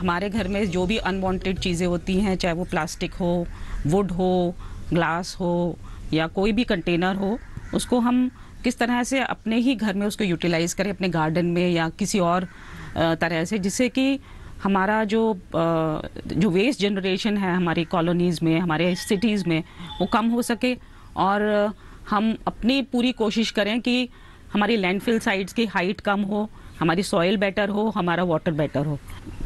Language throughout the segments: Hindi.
हमारे घर में जो भी अनवांटेड चीज़ें होती हैं, चाहे वो प्लास्टिक हो, वुड हो, ग्लास हो या कोई भी कंटेनर हो, उसको हम किस तरह से अपने ही घर में उसको यूटिलाइज़ करें, अपने गार्डन में या किसी और तरह से, जिससे कि हमारा जो वेस्ट जनरेशन है हमारी कॉलोनीज़ में, हमारे सिटीज़ में, वो कम हो सके और हम अपनी पूरी कोशिश करें कि हमारी लैंडफिल साइट्स की हाइट कम हो, हमारी सॉइल बेटर हो, हमारा वाटर बेटर हो।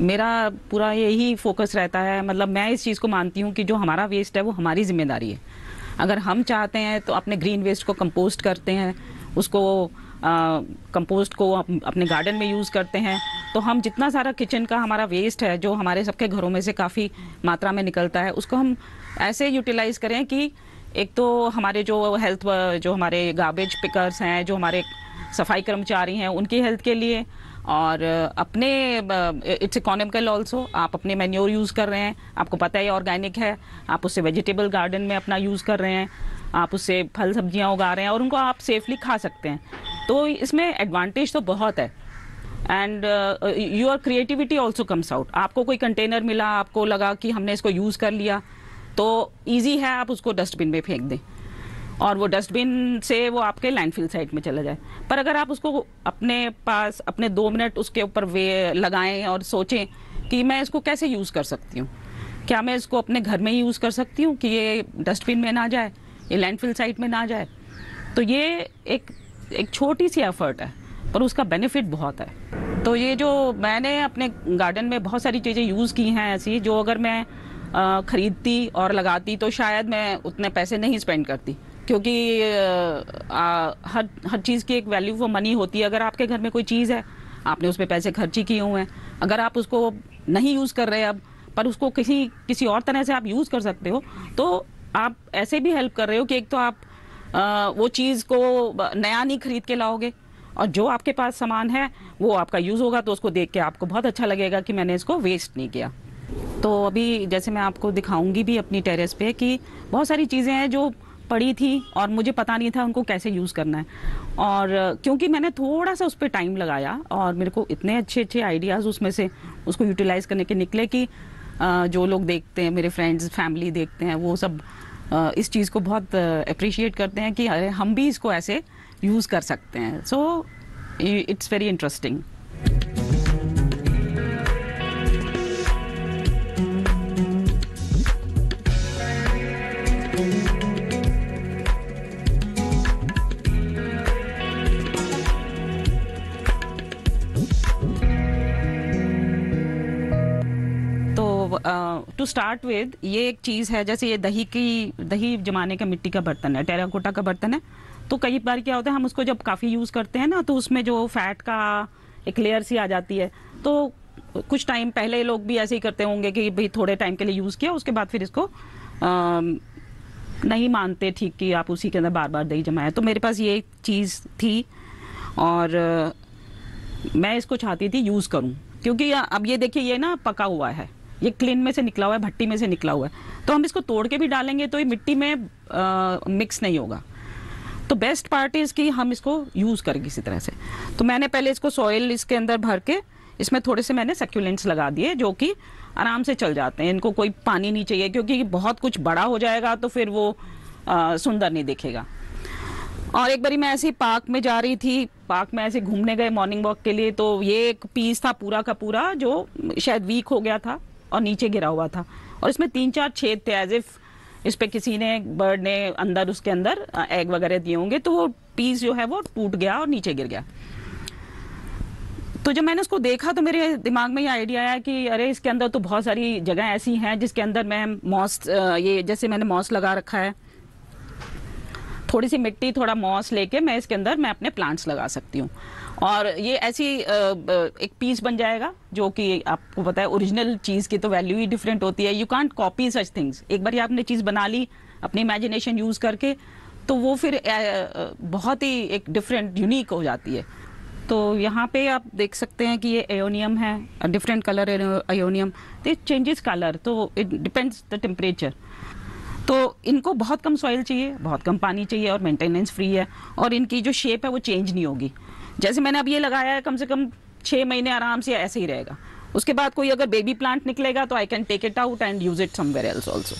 मेरा पूरा यही फोकस रहता है, मतलब मैं इस चीज़ को मानती हूँ कि जो हमारा वेस्ट है वो हमारी जिम्मेदारी है। अगर हम चाहते हैं तो अपने ग्रीन वेस्ट को कंपोस्ट करते हैं, उसको कंपोस्ट को अपने गार्डन में यूज़ करते हैं, तो हम जितना सारा किचन का हमारा वेस्ट है जो हमारे सबके घरों में से काफ़ी मात्रा में निकलता है, उसको हम ऐसे यूटिलाइज़ करें कि एक तो हमारे जो हमारे गार्बेज पिकर्स हैं, जो हमारे सफाई कर्मचारी हैं, उनकी हेल्थ के लिए, और अपने इट्स इकोनॉमिकल ऑल्सो। आप अपने मैन्योर यूज़ कर रहे हैं, आपको पता है ऑर्गेनिक है, आप उससे वेजिटेबल गार्डन में अपना यूज़ कर रहे हैं, आप उससे फल सब्जियां उगा रहे हैं और उनको आप सेफली खा सकते हैं। तो इसमें एडवांटेज तो बहुत है and your creativity also comes out. आपको कोई कंटेनर मिला, आपको लगा कि हमने इसको यूज़ कर लिया, तो ईजी है आप उसको डस्टबिन में फेंक दें और वो डस्टबिन से वो आपके लैंडफिल साइट में चला जाए। पर अगर आप उसको अपने पास अपने 2 मिनट उसके ऊपर लगाएं और सोचें कि मैं इसको कैसे यूज़ कर सकती हूँ, क्या मैं इसको अपने घर में ही यूज़ कर सकती हूँ कि ये डस्टबिन में ना जाए, ये लैंडफिल साइट में ना जाए, तो ये एक छोटी सी एफर्ट है पर उसका बेनिफिट बहुत है। तो ये जो मैंने अपने गार्डन में बहुत सारी चीज़ें यूज़ की हैं ऐसी, जो अगर मैं खरीदती और लगाती तो शायद मैं उतने पैसे नहीं स्पेंड करती, क्योंकि हर चीज़ की एक वैल्यू फॉर मनी होती है। अगर आपके घर में कोई चीज़ है, आपने उस पर पैसे खर्च ही किए हुए हैं, अगर आप उसको नहीं यूज़ कर रहे अब, पर उसको किसी और तरह से आप यूज़ कर सकते हो, तो आप ऐसे भी हेल्प कर रहे हो कि एक तो आप वो चीज़ को नया नहीं खरीद के लाओगे और जो आपके पास सामान है वो आपका यूज़ होगा, तो उसको देख के आपको बहुत अच्छा लगेगा कि मैंने इसको वेस्ट नहीं किया। तो अभी जैसे मैं आपको दिखाऊंगी भी अपनी टेरेस पे कि बहुत सारी चीज़ें हैं जो पड़ी थी और मुझे पता नहीं था उनको कैसे यूज़ करना है, और क्योंकि मैंने थोड़ा सा उस पर टाइम लगाया और मेरे को इतने अच्छे आइडियाज़ उसमें से उसको यूटिलाइज़ करने के निकले कि जो लोग देखते हैं, मेरे फ्रेंड्स फैमिली देखते हैं, वो सब इस चीज़ को बहुत अप्रिशिएट करते हैं कि अरे हम भी इसको ऐसे यूज़ कर सकते हैं। So it's very interesting. To start with, ये एक चीज़ है, जैसे ये दही जमाने का मिट्टी का बर्तन है, टेराकोटा का बर्तन है। तो कई बार क्या होता है, हम उसको जब काफ़ी यूज़ करते हैं ना, तो उसमें जो फैट का एक लेयर सी आ जाती है। तो कुछ टाइम पहले लोग भी ऐसे ही करते होंगे कि भाई थोड़े टाइम के लिए यूज़ किया, उसके बाद फिर इसको नहीं मानते ठीक कि आप उसी के अंदर बार बार दही जमाएं। तो मेरे पास ये चीज़ थी और मैं इसको चाहती थी यूज़ करूँ, क्योंकि अब ये देखिए ये ना पका हुआ है, ये क्लीन में से निकला हुआ है, भट्टी में से निकला हुआ है, तो हम इसको तोड़ के भी डालेंगे तो ये मिट्टी में मिक्स नहीं होगा। तो बेस्ट पार्ट इज़ कि हम इसको यूज़ करें किसी तरह से। तो मैंने पहले इसको सॉइल इसके अंदर भर के इसमें थोड़े से मैंने सक्यूलेंट्स लगा दिए जो कि आराम से चल जाते हैं, इनको कोई पानी नहीं चाहिए, क्योंकि बहुत कुछ बड़ा हो जाएगा तो फिर वो सुंदर नहीं दिखेगा। और एक बारी मैं ऐसे ही पार्क में जा रही थी, पार्क में ऐसे घूमने गए मॉर्निंग वॉक के लिए, तो ये एक पीस था पूरा का पूरा जो शायद वीक हो गया था और नीचे गिरा हुआ था, और इसमें 3-4 छेद थे, एज इफ इस पे किसी ने, बर्ड ने अंदर उसके अंदर एग वगैरह दिए होंगे, तो वो पीस जो है वो टूट गया और नीचे गिर गया। तो जब मैंने उसको देखा तो मेरे दिमाग में ये आइडिया आया कि अरे इसके अंदर तो बहुत सारी जगह ऐसी हैं जिसके अंदर मैं मॉस, ये जैसे मैंने मॉस लगा रखा है, थोड़ी सी मिट्टी थोड़ा मॉस लेके मैं इसके अंदर मैं अपने प्लांट्स लगा सकती हूँ, और ये ऐसी एक पीस बन जाएगा जो कि आपको पता है ओरिजिनल चीज़ की तो वैल्यू ही डिफरेंट होती है। You can't copy such things. एक बार आपने चीज़ बना ली अपनी इमेजिनेशन यूज़ करके, तो वो फिर बहुत ही एक डिफरेंट यूनिक हो जाती है। तो यहाँ पे आप देख सकते हैं कि ये एयोनियम है, डिफरेंट कलर एयोनियम, तो इट चेंजेस कलर, तो इट डिपेंड्स द टेम्परेचर। तो इनको बहुत कम सॉइल चाहिए, बहुत कम पानी चाहिए और मेंटेनेंस फ्री है, और इनकी जो शेप है वो चेंज नहीं होगी। जैसे मैंने अब ये लगाया है, कम से कम 6 महीने आराम से ऐसे ही रहेगा, उसके बाद कोई अगर बेबी प्लांट निकलेगा तो I can take it out and use it somewhere else also.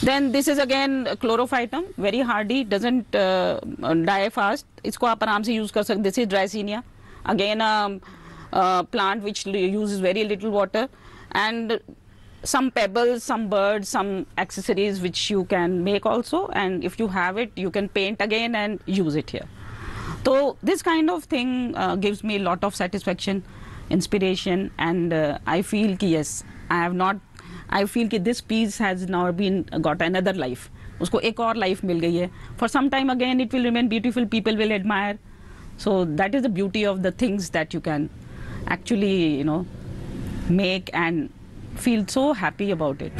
Then this is again chlorophytum, very hardy, doesn't die fast. इसको आप आराम से यूज कर सकते. This is dracaena, again plant which uses very little water, and some pebbles, some birds, some accessories which you can make also, and if you have it you can paint again and use it here. So this kind of thing gives me a lot of satisfaction, inspiration, and I feel ki yes, I feel ki this piece has now been got another life. उसको एक और life मिल गई है. For some time again it will remain beautiful, people will admire. So that is the beauty of the things that you can actually, you know, make and feel so happy about it.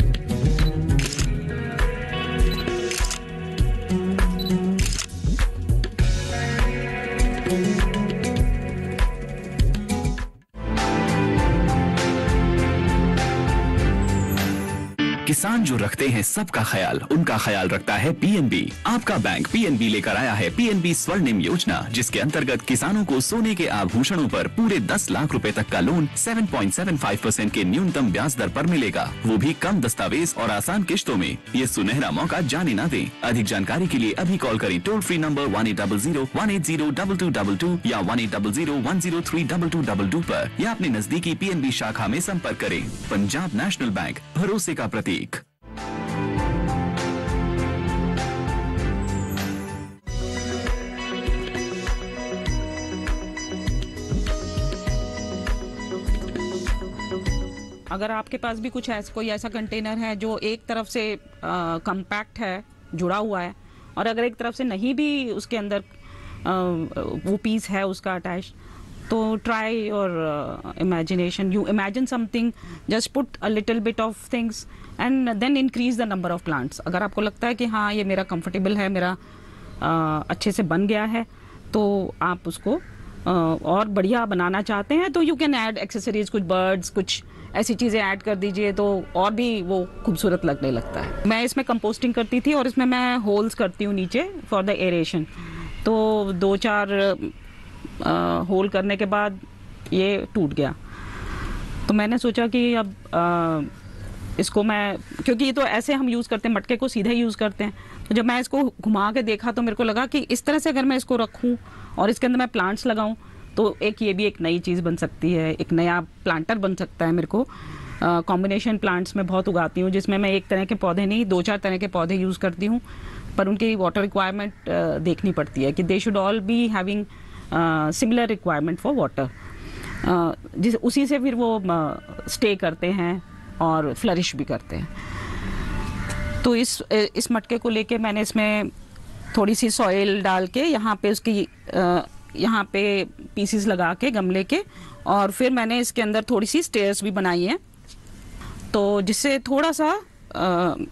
किसान जो रखते हैं सबका ख्याल, उनका ख्याल रखता है पीएनबी. आपका बैंक पीएनबी लेकर आया है पीएनबी स्वर्णिम योजना, जिसके अंतर्गत किसानों को सोने के आभूषणों पर पूरे 10 लाख रुपए तक का लोन 7.75% के न्यूनतम ब्याज दर पर मिलेगा, वो भी कम दस्तावेज और आसान किश्तों में. ये सुनहरा मौका जाने ना दें. अधिक जानकारी के लिए अभी कॉल करें टोल फ्री नंबर 1800-180-2222 या 1800-103-2222 पर, या अपने नजदीकी पीएनबी शाखा में संपर्क करें. पंजाब नेशनल बैंक, भरोसे का प्रतीक. अगर आपके पास भी कुछ कोई ऐसा कंटेनर है जो एक तरफ से कम्पैक्ट है, जुड़ा हुआ है, और अगर एक तरफ से नहीं भी उसके अंदर वो पीस है उसका अटैच, तो try your imagination. You imagine something, just put a little bit of things and then increase the number of plants. अगर आपको लगता है कि हाँ ये मेरा कंफर्टेबल है, मेरा अच्छे से बन गया है, तो आप उसको और बढ़िया बनाना चाहते हैं तो यू कैन ऐड एक्सेसरीज, कुछ बर्ड्स, कुछ ऐसी चीज़ें ऐड कर दीजिए तो और भी वो खूबसूरत लगने लगता है. मैं इसमें कंपोस्टिंग करती थी और इसमें मैं होल्स करती हूँ नीचे फॉर द एरेशन. तो 2-4 होल करने के बाद ये टूट गया, तो मैंने सोचा कि अब इसको मैं, क्योंकि ये तो ऐसे हम यूज़ करते हैं, मटके को सीधे यूज़ करते हैं, तो जब मैं इसको घुमा के देखा तो मेरे को लगा कि इस तरह से अगर मैं इसको रखूं और इसके अंदर मैं प्लांट्स लगाऊं तो ये भी एक नई चीज़ बन सकती है, एक नया प्लांटर बन सकता है. मेरे को कॉम्बिनेशन प्लांट्स में बहुत उगाती हूँ, जिसमें मैं एक तरह के पौधे नहीं 2-4 तरह के पौधे यूज़ करती हूँ, पर उनकी वाटर रिक्वायरमेंट देखनी पड़ती है कि they should all be having similar requirement for water. उसी से फिर वो स्टे करते हैं और फ्लरिश भी करते हैं. तो इस मटके को लेके मैंने इसमें थोड़ी सी सॉइल डाल के यहाँ पे उसकी यहाँ पे पीसीस लगा के गमले के, और फिर मैंने इसके अंदर थोड़ी सी स्टेयर्स भी बनाई हैं, तो जिससे थोड़ा सा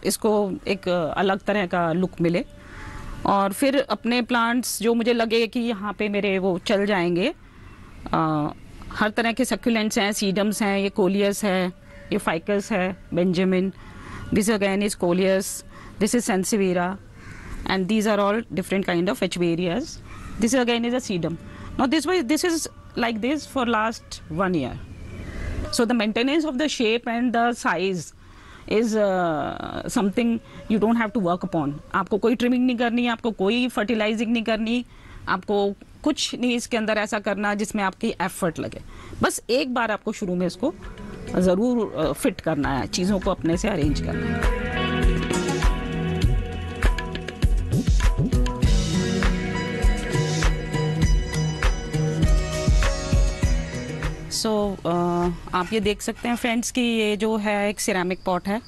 इसको एक अलग तरह का लुक मिले. और फिर अपने प्लांट्स जो मुझे लगे कि यहाँ पे मेरे वो चल जाएंगे, हर तरह के सक्यूलेंट्स हैं, सीडम्स हैं, ये कोलियस है, ये फाइकस है, Benjamin, this again is coleus, this is sansevieria, and these are all different kind of Echeverrias. This again is a sedum. Now this is like this for last 1 year. So the maintenance of the shape and the size is something you don't have to work upon. आपको कोई trimming नहीं करनी, आपको कोई fertilizing नहीं करनी, आपको कुछ नहीं इसके अंदर ऐसा करना जिसमें आपकी effort लगे. बस एक बार आपको शुरू में इसको ज़रूर फिट करना है, चीज़ों को अपने से अरेंज करना है. आप ये देख सकते हैं फ्रेंड्स कि ये जो है एक सिरेमिक पॉट है,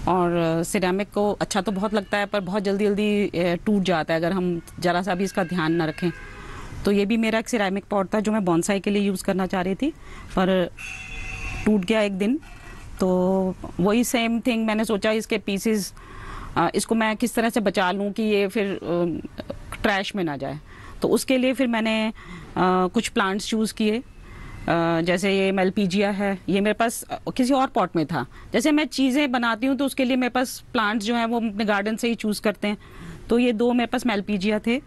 और सिरेमिक को अच्छा तो बहुत लगता है पर बहुत जल्दी जल्दी टूट जाता है अगर हम ज़रा सा भी इसका ध्यान ना रखें. तो ये भी मेरा एक सिरेमिक पॉट था जो मैं बॉन्साई के लिए यूज़ करना चाह रही थी, पर टूट गया एक दिन. तो वही सेम थिंग मैंने सोचा इसके पीसेस, इसको मैं किस तरह से बचा लूँ कि ये फिर ट्रैश में ना जाए. तो उसके लिए फिर मैंने कुछ प्लांट्स चूज़ किए, जैसे ये मेलपीजिया है, ये मेरे पास किसी और पॉट में था. जैसे मैं चीज़ें बनाती हूँ तो उसके लिए मेरे पास प्लांट्स जो हैं वो अपने गार्डन से ही चूज़ करते हैं. तो ये 2 मेरे पास मेलपीजिया थे,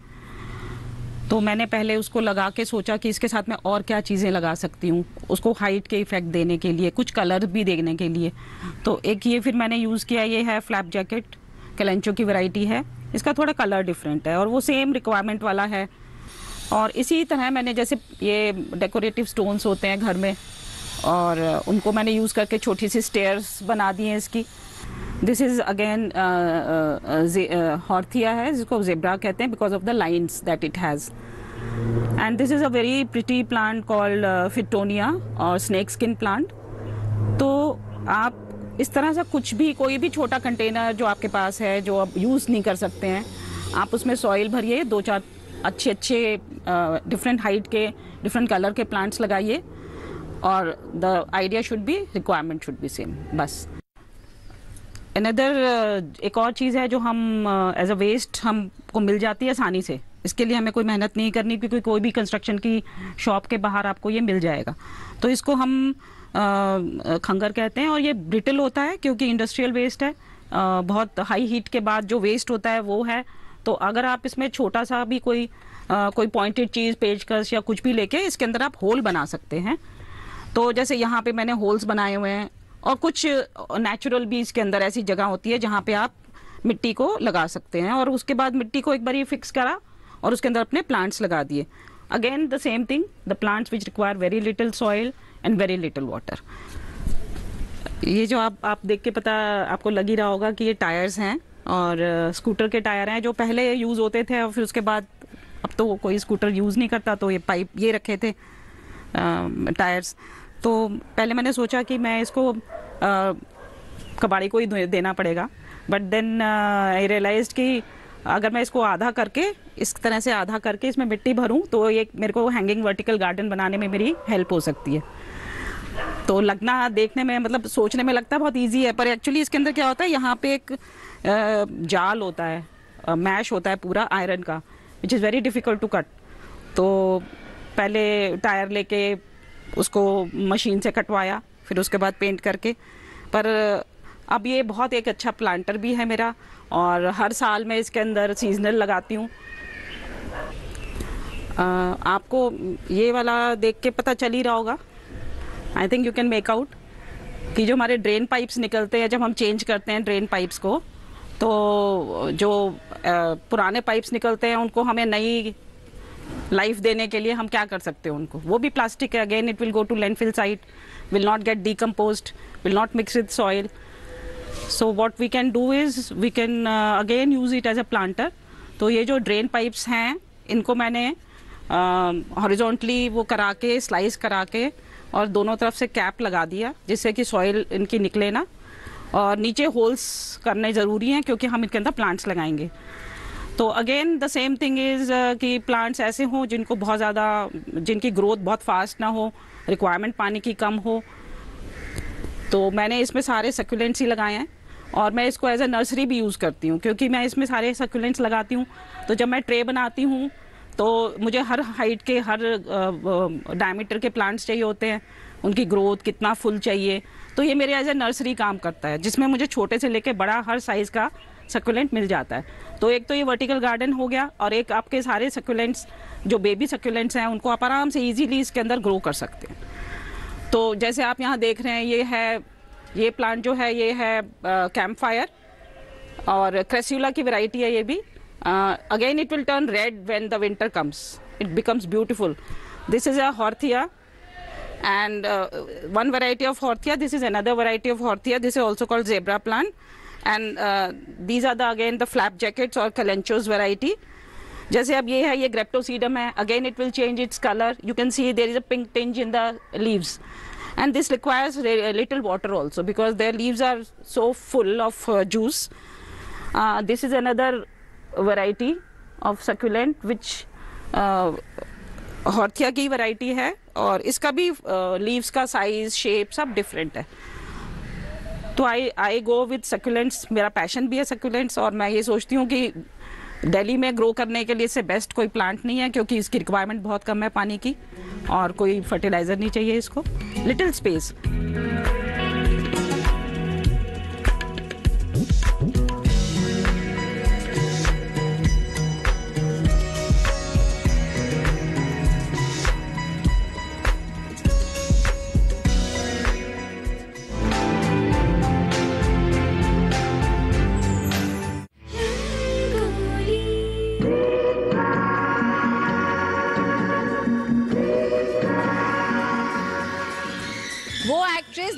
तो मैंने पहले उसको लगा के सोचा कि इसके साथ मैं और क्या चीज़ें लगा सकती हूँ, उसको हाइट के इफेक्ट देने के लिए, कुछ कलर भी देने के लिए। तो एक ये फिर मैंने यूज़ किया, ये है फ्लैप जैकेट, कैलेंचो की वैरायटी है। इसका थोड़ा कलर डिफरेंट है और वो सेम रिक्वायरमेंट वाला है। और इसी तरह मैंने जैसे ये डेकोरेटिव स्टोन्स होते हैं घर में, और उनको मैंने यूज़ करके छोटी सी स्टेयर्स बना दी हैं इसकी। दिस इज़ अगेन हॉर्थिया है, जिसको जेब्रा कहते हैं because of the lines that it has. And this is a very pretty plant called fittonia or snake skin plant. तो आप इस तरह से कुछ भी, कोई भी छोटा कंटेनर जो आपके पास है जो आप यूज़ नहीं कर सकते हैं, आप उसमें सॉइल भरिए, 2-4 अच्छे डिफरेंट हाइट के, डिफरेंट कलर के प्लांट्स लगाइए, और the idea should be, requirement should be same, बस। अनदर एक और चीज़ है जो हम एज अ वेस्ट हमको मिल जाती है आसानी से। इसके लिए हमें कोई मेहनत नहीं करनी, क्योंकि कोई भी कंस्ट्रक्शन की शॉप के बाहर आपको ये मिल जाएगा। तो इसको हम खंगर कहते हैं, और ये ब्रिटल होता है क्योंकि इंडस्ट्रियल वेस्ट है। बहुत हाई हीट के बाद जो वेस्ट होता है वो है। तो अगर आप इसमें छोटा सा भी कोई पॉइंटेड चीज़, पेचकस या कुछ भी लेके इसके अंदर आप होल बना सकते हैं। तो जैसे यहाँ पे मैंने होल्स बनाए हुए हैं, और कुछ नेचुरल भी इसके अंदर ऐसी जगह होती है जहाँ पे आप मिट्टी को लगा सकते हैं, और उसके बाद मिट्टी को एक बार फिक्स करा और उसके अंदर अपने प्लांट्स लगा दिए। Again the same thing, the plants which require very little soil and very little water. ये जो आप देख के पता आपको लग ही रहा होगा कि ये टायर्स हैं, और स्कूटर के टायर हैं जो पहले यूज़ होते थे, और फिर उसके बाद अब तो कोई स्कूटर यूज़ नहीं करता, तो ये पाइप ये रखे थे टायर्स। तो पहले मैंने सोचा कि मैं इसको कबाड़ी को ही देना पड़ेगा, बट देन आई रियलाइज्ड कि अगर मैं इसको आधा करके, इस तरह से आधा करके इसमें मिट्टी भरूं, तो ये मेरे को हैंगिंग वर्टिकल गार्डन बनाने में मेरी हेल्प हो सकती है। तो लगना, देखने में, मतलब सोचने में लगता है बहुत इजी है, पर एक्चुअली इसके अंदर क्या होता है, यहाँ पे एक जाल होता है, मैश होता है पूरा आयरन का, which is very difficult to cut. तो पहले टायर लेके उसको मशीन से कटवाया, फिर उसके बाद पेंट करके। पर अब ये बहुत एक अच्छा प्लांटर भी है मेरा, और हर साल मैं इसके अंदर सीजनल लगाती हूँ। आपको ये वाला देख के पता चल ही रहा होगा, I think you can make out, कि जो हमारे ड्रेन पाइप्स निकलते हैं, जब हम चेंज करते हैं ड्रेन पाइप्स को, तो जो पुराने पाइप्स निकलते हैं उनको हमें नई लाइफ देने के लिए हम क्या कर सकते हैं उनको, वो भी प्लास्टिक है। Again it will go to landfill site, will not get decomposed, will not mix with soil. So what we can do is we can again use it as a planter. तो ये जो ड्रेन पाइप्स हैं, इनको मैंने हॉरिजॉन्टली वो करा के, स्लाइस करा के, और दोनों तरफ से कैप लगा दिया, जिससे कि सॉइल इनकी निकले ना, और नीचे होल्स करने ज़रूरी हैं क्योंकि हम इनके अंदर प्लांट्स लगाएंगे। तो again the same thing is कि प्लांट्स ऐसे हों जिनको बहुत ज़्यादा, जिनकी ग्रोथ बहुत फास्ट ना हो, रिक्वायरमेंट पानी की कम हो। तो मैंने इसमें सारे सक्यूलेंट्स ही लगाए हैं, और मैं इसको एज ए नर्सरी भी यूज़ करती हूँ, क्योंकि मैं इसमें सारे सक्यूलेंट्स लगाती हूँ। तो जब मैं ट्रे बनाती हूँ तो मुझे हर हाइट के, हर डायमीटर के प्लांट्स चाहिए होते हैं, उनकी ग्रोथ कितना फुल चाहिए। तो ये मेरे एज ए नर्सरी काम करता है, जिसमें मुझे छोटे से लेके बड़ा हर साइज़ का सक्यूलेंट मिल जाता है। तो एक तो ये वर्टिकल गार्डन हो गया, और एक आपके सारे सक्यूलेंट्स जो बेबी सक्यूलेंट्स हैं उनको आप आराम से इजीली इसके अंदर ग्रो कर सकते हैं। तो जैसे आप यहाँ देख रहे हैं, ये प्लांट जो है, ये है कैंप फायर, और क्रेस्यूला की वैरायटी है ये भी। Again it will turn red when the winter comes, it becomes beautiful. This is a haworthia, and one variety of horthia, this is another variety of horthia, this is also called zebra plant, and these are the again the flap jackets or calenchos variety. जैसे अब ये है, ये ग्रेप्टोसीडम है, again it will change its colour, you can see there is a pink tinge in the leaves, and this requires little water also because their leaves are so full of juice. This is another variety of succulent which हॉर्थिया की वैरायटी है, और इसका भी लीव्स का साइज, शेप सब डिफरेंट है। तो आई गो विद सक्यूलेंट्स, मेरा पैशन भी है सक्यूलेंट्स, और मैं ये सोचती हूँ कि दिल्ली में ग्रो करने के लिए इससे बेस्ट कोई प्लांट नहीं है, क्योंकि इसकी रिक्वायरमेंट बहुत कम है पानी की, और कोई फर्टिलाइज़र नहीं चाहिए इसको, लिटिल स्पेस।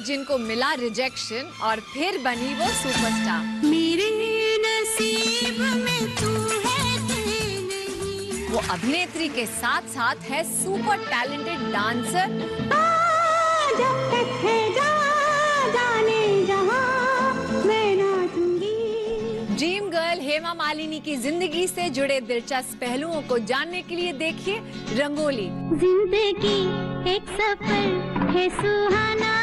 जिनको मिला रिजेक्शन और फिर बनी वो सुपरस्टार। मेरे नसीब में तू है कि नहीं। वो अभिनेत्री के साथ साथ है सुपर टैलेंटेड डांसर। जब तक है जाने जहां मैं नाचूंगी। ड्रीम गर्ल हेमा मालिनी की जिंदगी से जुड़े दिलचस्प पहलुओं को जानने के लिए देखिए रंगोली। जिंदगी एक सफर है सुहाना,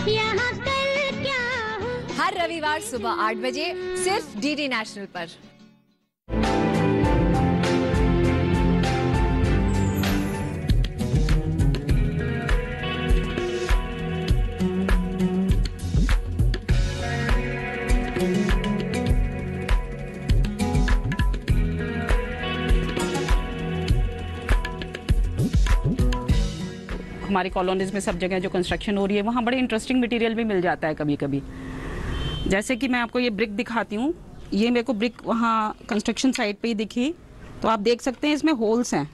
यहाँ कल क्या हो। हर रविवार सुबह 8 बजे सिर्फ डीडी नेशनल पर। हमारी कॉलोनीज में सब जगह जो कंस्ट्रक्शन हो रही है वहाँ बड़े इंटरेस्टिंग मटेरियल भी मिल जाता है कभी कभी। जैसे कि मैं आपको ये ब्रिक दिखाती हूँ, ये मेरे को ब्रिक वहाँ कंस्ट्रक्शन साइट पे ही दिखी, तो आप देख सकते हैं इसमें होल्स हैं।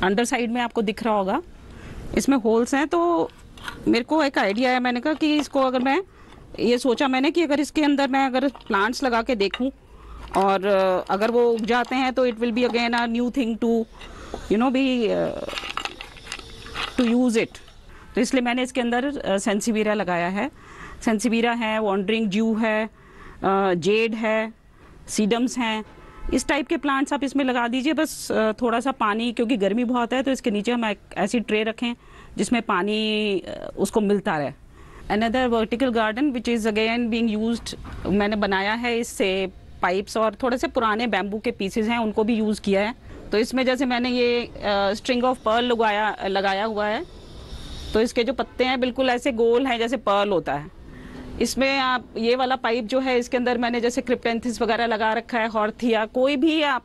अंडर साइड में आपको दिख रहा होगा, इसमें होल्स हैं। तो मेरे को एक आइडिया है, मैंने कहा कि इसको अगर मैं ये सोचा मैंने कि अगर इसके अंदर मैं अगर प्लांट्स लगा के देखूँ और अगर वो उग जाते हैं तो it will be again a new thing to to use it. तो इसलिए मैंने इसके अंदर सेंसिवीरा लगाया है। सेंसिवीरा है, वॉन्डरिंग ज्यू है, जेड है, सीडम्स हैं। इस टाइप के प्लांट्स आप इसमें लगा दीजिए। बस थोड़ा सा पानी, क्योंकि गर्मी बहुत है तो इसके नीचे हम एक ऐसी ट्रे रखें जिसमें पानी उसको मिलता रहे। Another vertical garden which is again being used, मैंने बनाया है इससे पाइप्स और थोड़े से पुराने बैम्बू के पीसेज हैं उनको भी यूज़ किया है। तो इसमें जैसे मैंने ये स्ट्रिंग ऑफ पर्ल लगाया हुआ है, तो इसके जो पत्ते हैं बिल्कुल ऐसे गोल हैं जैसे पर्ल होता है। इसमें आप ये वाला पाइप जो है इसके अंदर मैंने जैसे क्रिप्टेंथिस वगैरह लगा रखा है, हॉर्थिया, कोई भी आप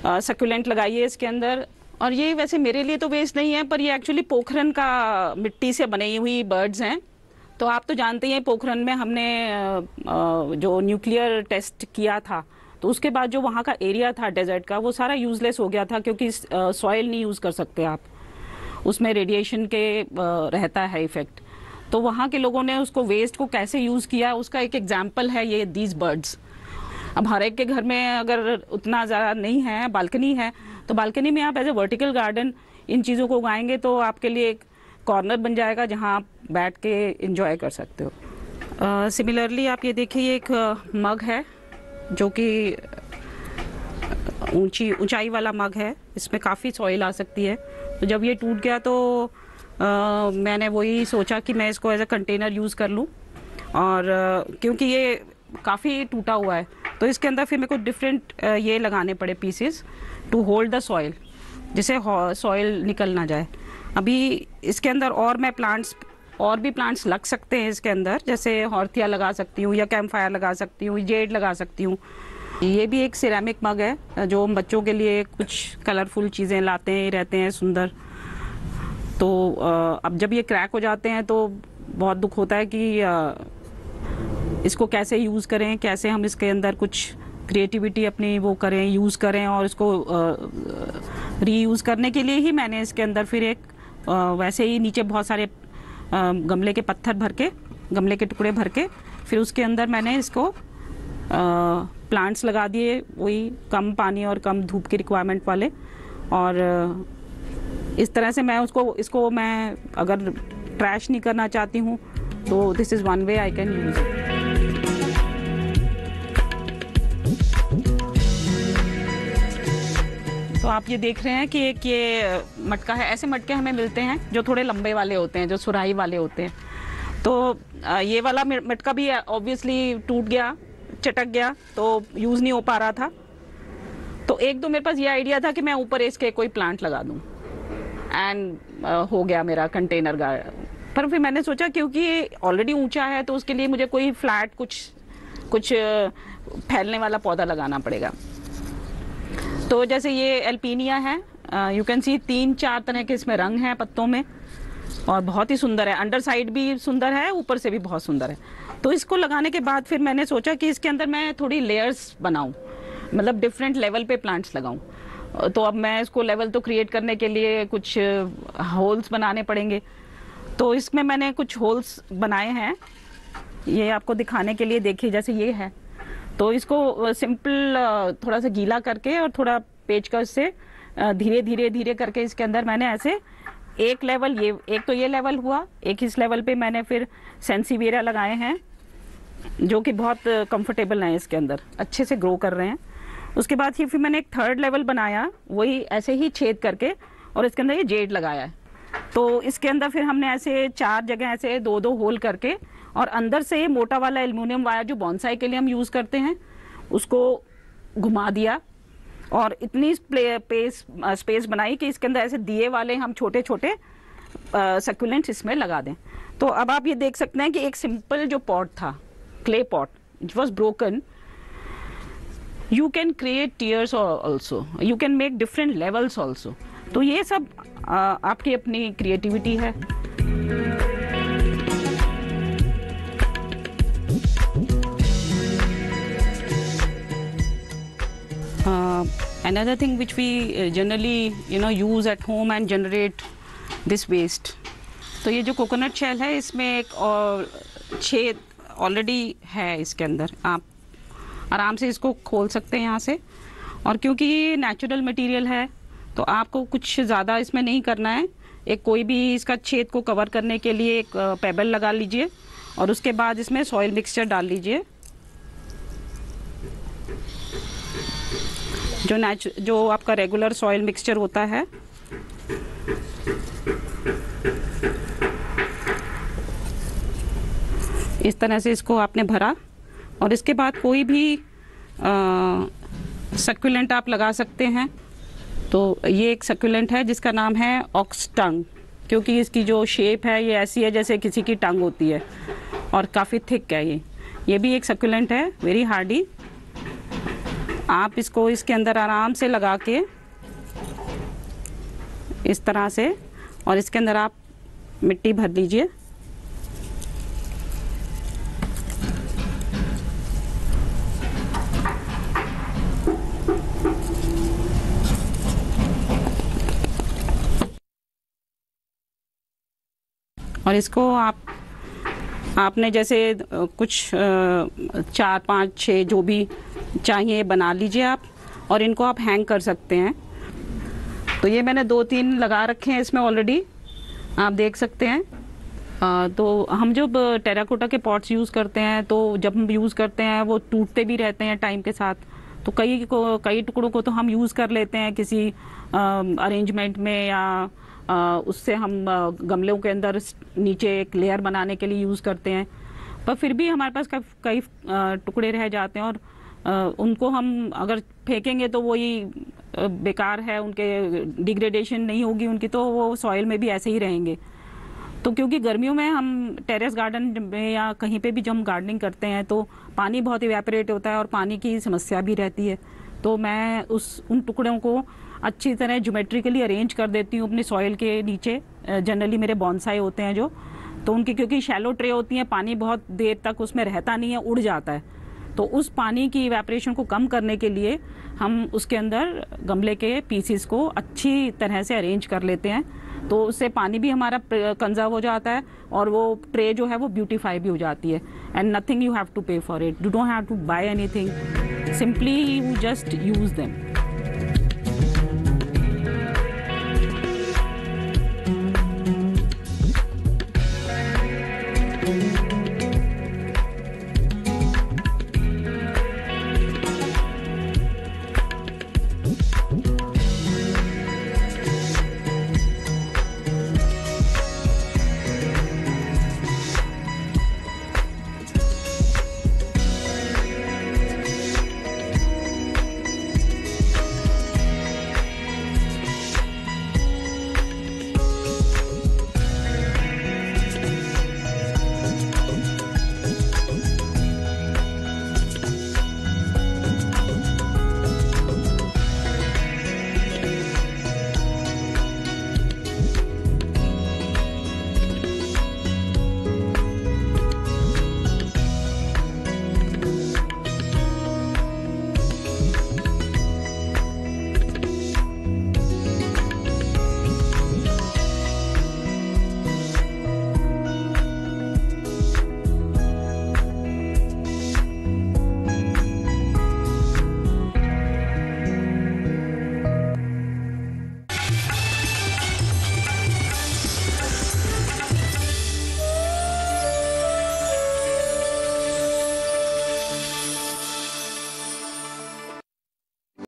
सक्यूलेंट लगाइए इसके अंदर। और ये वैसे मेरे लिए तो वेस्ट नहीं है, पर ये एक्चुअली पोखरन का मिट्टी से बनी हुई बर्ड्स हैं। तो आप तो जानते ही हैं पोखरन में हमने जो न्यूक्लियर टेस्ट किया था, तो उसके बाद जो वहाँ का एरिया था डेजर्ट का, वो सारा यूजलेस हो गया था, क्योंकि सॉइल नहीं यूज़ कर सकते आप, उसमें रेडिएशन के रहता है इफेक्ट। तो वहाँ के लोगों ने उसको वेस्ट को कैसे यूज़ किया उसका एक एग्जाम्पल है ये दीज बर्ड्स। अब हर एक के घर में अगर उतना ज़्यादा नहीं है, बालकनी है, तो बालकनी में आप एज ए वर्टिकल गार्डन इन चीज़ों को उगाएंगे तो आपके लिए एक कॉर्नर बन जाएगा जहाँ आप बैठ के इंजॉय कर सकते हो। सिमिलरली आप ये देखिए, एक मग है जो कि ऊंचाई वाला मग है, इसमें काफ़ी सॉइल आ सकती है। तो जब ये टूट गया तो मैंने वही सोचा कि मैं इसको एज अ कंटेनर यूज़ कर लूँ, और क्योंकि ये काफ़ी टूटा हुआ है तो इसके अंदर फिर मेरे को डिफरेंट ये लगाने पड़े pieces to hold the soil, जिससे सॉइल निकल ना जाए। अभी इसके अंदर और भी प्लांट्स लग सकते हैं इसके अंदर, जैसे हॉर्थिया लगा सकती हूँ या कैम्पफायर लगा सकती हूँ, जेड लगा सकती हूँ। ये भी एक सिरेमिक मग है जो बच्चों के लिए कुछ कलरफुल चीज़ें लाते हैं, रहते हैं सुंदर। तो अब जब ये क्रैक हो जाते हैं तो बहुत दुख होता है कि इसको कैसे यूज़ करें, कैसे हम इसके अंदर कुछ क्रिएटिविटी अपनी वो करें, यूज़ करें। और इसको रीयूज़ करने के लिए ही मैंने इसके अंदर फिर एक वैसे ही नीचे बहुत सारे गमले के पत्थर भर के, गमले के टुकड़े भर के, फिर उसके अंदर मैंने इसको प्लांट्स लगा दिए, वही कम पानी और कम धूप की रिक्वायरमेंट वाले। और इस तरह से मैं इसको मैं अगर ट्रैश नहीं करना चाहती हूँ तो this is one way I can use it. तो आप ये देख रहे हैं कि एक ये मटका है। ऐसे मटके हमें मिलते हैं जो थोड़े लंबे वाले होते हैं, जो सुराही वाले होते हैं। तो ये वाला मटका भी ऑब्वियसली टूट गया, चटक गया, तो यूज़ नहीं हो पा रहा था। तो एक दो मेरे पास ये आइडिया था कि मैं ऊपर इसके कोई प्लांट लगा दूं, एंड हो गया मेरा कंटेनर गार्डन। पर फिर मैंने सोचा क्योंकि ऑलरेडी ऊंचा है तो उसके लिए मुझे कोई फ्लैट कुछ फैलने वाला पौधा लगाना पड़ेगा। तो जैसे ये एल्पीनिया है, यू कैन सी 3-4 तरह के इसमें रंग हैं पत्तों में, और बहुत ही सुंदर है। अंडर साइड भी सुंदर है, ऊपर से भी बहुत सुंदर है। तो इसको लगाने के बाद फिर मैंने सोचा कि इसके अंदर मैं थोड़ी लेयर्स बनाऊं, मतलब डिफरेंट लेवल पे प्लांट्स लगाऊं। तो अब मैं इसको लेवल तो क्रिएट करने के लिए कुछ होल्स बनाने पड़ेंगे। तो तो इसमें मैंने कुछ होल्स बनाए हैं, ये आपको दिखाने के लिए। देखिए जैसे ये है, तो इसको सिंपल थोड़ा सा गीला करके और थोड़ा पेचकस से धीरे धीरे धीरे करके इसके अंदर मैंने ऐसे एक लेवल, ये एक तो ये लेवल हुआ, एक इस लेवल पे मैंने फिर सेंसीवेरा लगाए हैं जो कि बहुत कंफर्टेबल हैं, इसके अंदर अच्छे से ग्रो कर रहे हैं। उसके बाद फिर मैंने एक थर्ड लेवल बनाया, वही ऐसे ही छेद करके, और इसके अंदर ये जेड लगाया है। तो इसके अंदर फिर हमने ऐसे 4 जगह ऐसे 2-2 होल करके, और अंदर से ये मोटा वाला एल्युमिनियम वायर जो बॉन्साई के लिए हम यूज़ करते हैं उसको घुमा दिया, और इतनी स्पेस बनाई कि इसके अंदर ऐसे दिए वाले हम छोटे छोटे सक्यूलेंट्स इसमें लगा दें। तो अब आप ये देख सकते हैं कि एक सिंपल जो पॉट था, clay pot, it was broken. You can create tiers also, you can make different levels also. तो ये सब आपकी अपनी क्रिएटिविटी है। Another thing which we generally use at home and generate this waste, तो ये जो कोकोनट शेल है इसमें एक और छेद ऑलरेडी है इसके अंदर, आप आराम से इसको खोल सकते हैं यहाँ से। और क्योंकि ये नेचुरल मटेरियल है तो आपको कुछ ज़्यादा इसमें नहीं करना है। एक कोई भी इसका छेद को कवर करने के लिए एक पेबल लगा लीजिए, और उसके बाद इसमें सॉइल मिक्सचर डाल लीजिए, जो आपका रेगुलर सॉइल मिक्सचर होता है। इस तरह से इसको आपने भरा, और इसके बाद कोई भी सक्यूलेंट आप लगा सकते हैं। तो ये एक सक्यूलेंट है जिसका नाम है ऑक्स टंग, क्योंकि इसकी जो शेप है ये ऐसी है जैसे किसी की टंग होती है, और काफ़ी थिक है ये भी एक सक्यूलेंट है, वेरी हार्डी। आप इसको इसके अंदर आराम से लगा के इस तरह से, और इसके अंदर आप मिट्टी भर लीजिए। और इसको आपने जैसे कुछ 4, 5, 6 जो भी चाहिए बना लीजिए आप, और इनको आप हैंग कर सकते हैं। तो ये मैंने 2-3 लगा रखे हैं इसमें ऑलरेडी, आप देख सकते हैं। तो हम जब टेराकोटा के पॉट्स यूज़ करते हैं, तो जब हम यूज़ करते हैं वो टूटते भी रहते हैं टाइम के साथ। तो कई टुकड़ों को तो हम यूज़ कर लेते हैं किसी अरेंजमेंट में, या उससे हम गमलों के अंदर नीचे एक लेयर बनाने के लिए यूज़ करते हैं। पर फिर भी हमारे पास कई टुकड़े रह जाते हैं, और उनको हम अगर फेंकेंगे तो वही बेकार है, उनके डिग्रेडेशन नहीं होगी उनकी, तो वो सॉइल में भी ऐसे ही रहेंगे। तो क्योंकि गर्मियों में हम टेरेस गार्डन में या कहीं पे भी जब हम गार्डनिंग करते हैं तो पानी बहुत इवेपोरेट होता है और पानी की समस्या भी रहती है। तो मैं उन टुकड़ों को अच्छी तरह ज्योमेट्रिकली अरेंज कर देती हूँ अपनी सॉइल के नीचे। जनरली मेरे बॉन्साई होते हैं जो, तो उनकी क्योंकि शैलो ट्रे होती हैं, पानी बहुत देर तक उसमें रहता नहीं है, उड़ जाता है। तो उस पानी की इवेपोरेशन को कम करने के लिए हम उसके अंदर गमले के पीसीस को अच्छी तरह से अरेंज कर लेते हैं। तो उससे पानी भी हमारा कंजर्व हो जाता है, और वो ट्रे जो है वो ब्यूटीफाई भी हो जाती है। And nothing you have to pay for it, you don't have to buy anything, simply you just use them.